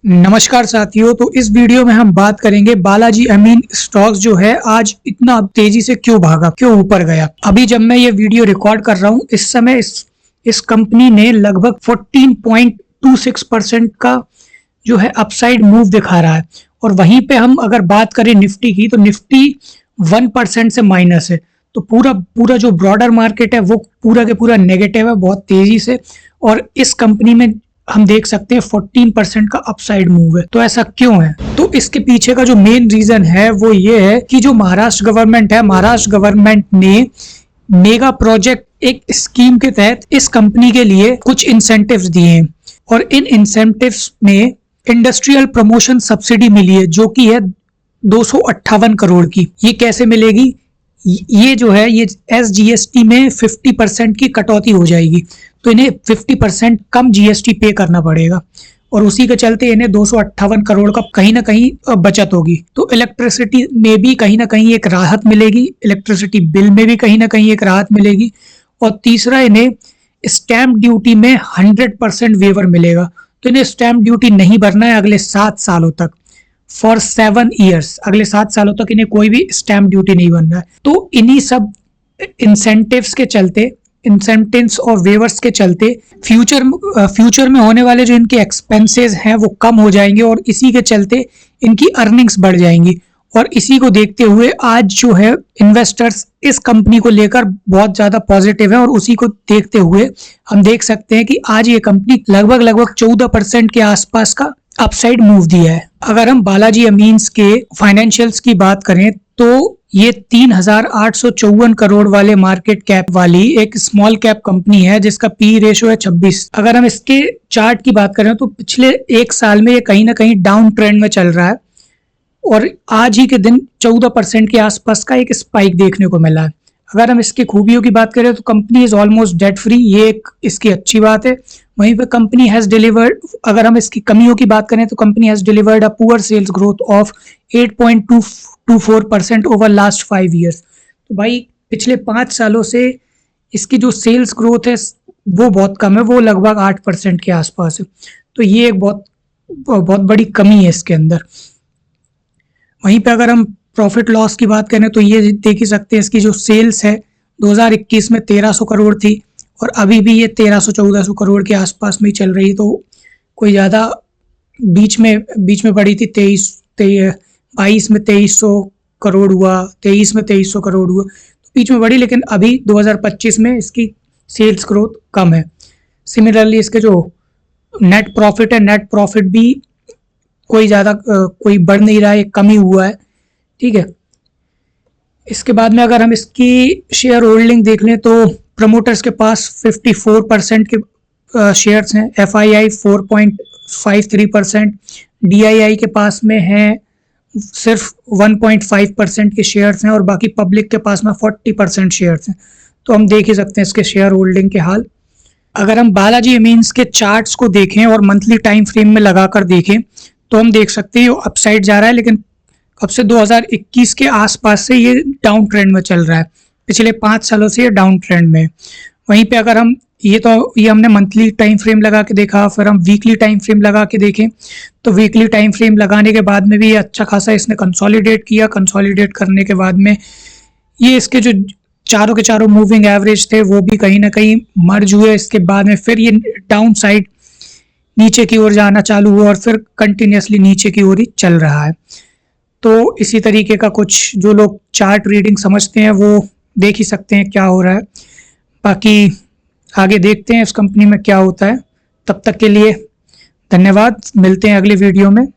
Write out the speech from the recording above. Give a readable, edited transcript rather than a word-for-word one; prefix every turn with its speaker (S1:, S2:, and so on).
S1: नमस्कार साथियों। तो इस वीडियो में हम बात करेंगे बालाजी अमीन स्टॉक्स जो है आज इतना तेजी से क्यों भागा, क्यों ऊपर गया। अभी जब मैं ये वीडियो रिकॉर्ड कर रहा हूँ इस समय इस कंपनी ने लगभग 14.26% का जो है अपसाइड मूव दिखा रहा है। और वहीं पे हम अगर बात करें निफ्टी की तो निफ्टी 1% से माइनस है। तो पूरा पूरा जो ब्रॉडर मार्केट है वो पूरा के पूरा नेगेटिव है बहुत तेजी से। और इस कंपनी में हम देख सकते हैं 14% का अपसाइड मूव है। तो ऐसा क्यों है? तो इसके पीछे का जो मेन रीजन है वो ये है कि जो महाराष्ट्र गवर्नमेंट है, महाराष्ट्र गवर्नमेंट ने मेगा प्रोजेक्ट एक स्कीम के तहत इस कंपनी के लिए कुछ इंसेंटिव्स दिए हैं। और इन इंसेंटिव्स में इंडस्ट्रियल प्रमोशन सब्सिडी मिली है जो कि है 258 करोड़ की। ये कैसे मिलेगी? ये जो है ये SGST में 50% की कटौती हो जाएगी, तो इन्हें 50% कम GST पे करना पड़ेगा और उसी के चलते इन्हें 258 करोड़ का कहीं ना कहीं बचत होगी। तो इलेक्ट्रिसिटी में भी कहीं ना कहीं एक राहत मिलेगी, इलेक्ट्रिसिटी बिल में भी कहीं ना कहीं एक राहत मिलेगी। और तीसरा, इन्हें स्टैम्प ड्यूटी में 100% वेवर मिलेगा। तो इन्हें स्टैम्प ड्यूटी नहीं भरना है अगले 7 सालों तक, फॉर 7 ईयर्स। अगले 7 सालों तक इन्हें कोई भी स्टैम्प ड्यूटी नहीं भरना है। तो इन्हीं सब इंसेंटिव्स के चलते, इंसेंटिव्स और वेवर्स के चलते फ्यूचर में होने वाले जो इनके एक्सपेंसेस हैं वो कम हो जाएंगे और इसी के चलते इनकी अर्निंग्स बढ़ जाएंगी। और इसी को देखते हुए आज जो है इन्वेस्टर्स इस कंपनी को लेकर बहुत ज्यादा पॉजिटिव है। और उसी को देखते हुए हम देख सकते हैं कि आज ये कंपनी लगभग 14% के आसपास का अपसाइड मूव दिया है। अगर हम बालाजी अमीन्स के फाइनेंशियल्स की बात करें तो ये 3,854 करोड़ वाले मार्केट कैप वाली एक स्मॉल कैप कंपनी है जिसका पी रेशो है 26। अगर हम इसके चार्ट की बात करें तो पिछले 1 साल में ये कहीं ना कहीं डाउन ट्रेंड में चल रहा है और आज ही के दिन 14% के आसपास का एक स्पाइक देखने को मिला है। अगर हम इसकी खूबियों की बात करें तो company is almost debt free, ये एक इसकी अच्छी बात है। वहीं पे कंपनी हैज डिलीवर्ड, अगर हम इसकी कमियों की बात करें तो company has delivered a poor sales growth of 8.24% over last 5 years. तो भाई पिछले 5 सालों से इसकी जो सेल्स ग्रोथ है वो बहुत कम है, वो लगभग 8% के आसपास है। तो ये एक बहुत बहुत बड़ी कमी है इसके अंदर। वहीं पे अगर हम प्रॉफिट लॉस की बात करें तो ये देख ही सकते हैं इसकी जो सेल्स है 2021 में 1300 करोड़ थी और अभी भी ये 1300-1400 करोड़ के आसपास में ही चल रही है। तो कोई ज़्यादा बीच में बढ़ी थी 22 में 2300 करोड़ हुआ, 23 में 2300 करोड़ हुआ, तो बीच में बढ़ी। लेकिन अभी 2025 में इसकी सेल्स ग्रोथ कम है। सिमिलरली इसके जो नेट प्रॉफिट है, नेट प्रॉफिट भी कोई ज़्यादा कोई बढ़ नहीं रहा है, कमी हुआ है। ठीक है। इसके बाद में अगर हम इसकी शेयर होल्डिंग देख लें तो प्रमोटर्स के पास 54% के शेयर्स हैं, FII 4.53%, DII के पास में हैं सिर्फ 1.5% के शेयर्स हैं और बाकी पब्लिक के पास में 40% शेयर्स हैं। तो हम देख ही सकते हैं इसके शेयर होल्डिंग के हाल। अगर हम बालाजी अमीन्स के चार्ट्स को देखें और मंथली टाइम फ्रेम में लगाकर देखें तो हम देख सकते हैं अपसाइड जा रहा है, लेकिन कब से 2021 के आसपास से ये डाउन ट्रेंड में चल रहा है। पिछले 5 सालों से ये डाउन ट्रेंड में। वहीं पे अगर हम ये हमने मंथली टाइम फ्रेम लगा के देखा, फिर हम वीकली टाइम फ्रेम लगा के देखें तो वीकली टाइम फ्रेम लगाने के बाद में भी अच्छा खासा इसने कंसोलिडेट किया। कंसोलिडेट करने के बाद में ये इसके जो चारों के चारों मूविंग एवरेज थे वो भी कहीं ना कहीं मर्ज हुए। इसके बाद में फिर ये डाउन साइड नीचे की ओर जाना चालू हुआ और फिर कंटिन्यूसली नीचे की ओर ही चल रहा है। तो इसी तरीके का कुछ जो लोग चार्ट रीडिंग समझते हैं वो देख ही सकते हैं क्या हो रहा है। बाकी आगे देखते हैं इस कंपनी में क्या होता है। तब तक के लिए धन्यवाद, मिलते हैं अगले वीडियो में।